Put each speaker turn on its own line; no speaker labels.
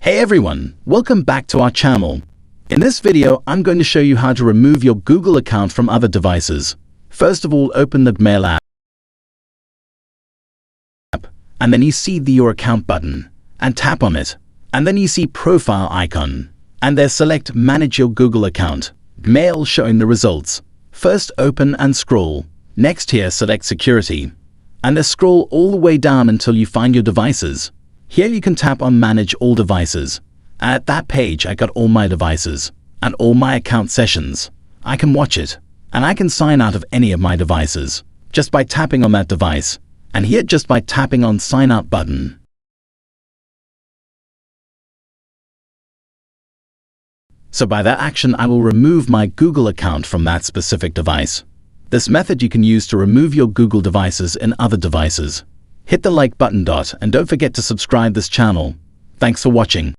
Hey everyone, welcome back to our channel. In this video, I'm going to show you how to remove your Google account from other devices. First of all, open the Mail app, and then you see the Your Account button, and tap on it. And then you see Profile icon, and there select Manage your Google account. Mail showing the results. First open and scroll. Next here select Security, and then scroll all the way down until you find your devices. Here you can tap on Manage all devices. At that page I got all my devices and all my account sessions. I can watch it, and I can sign out of any of my devices just by tapping on that device, and here just by tapping on Sign Out button. So by that action I will remove my Google account from that specific device. This method you can use to remove your Google devices in other devices. Hit the like button and don't forget to subscribe this channel. Thanks for watching.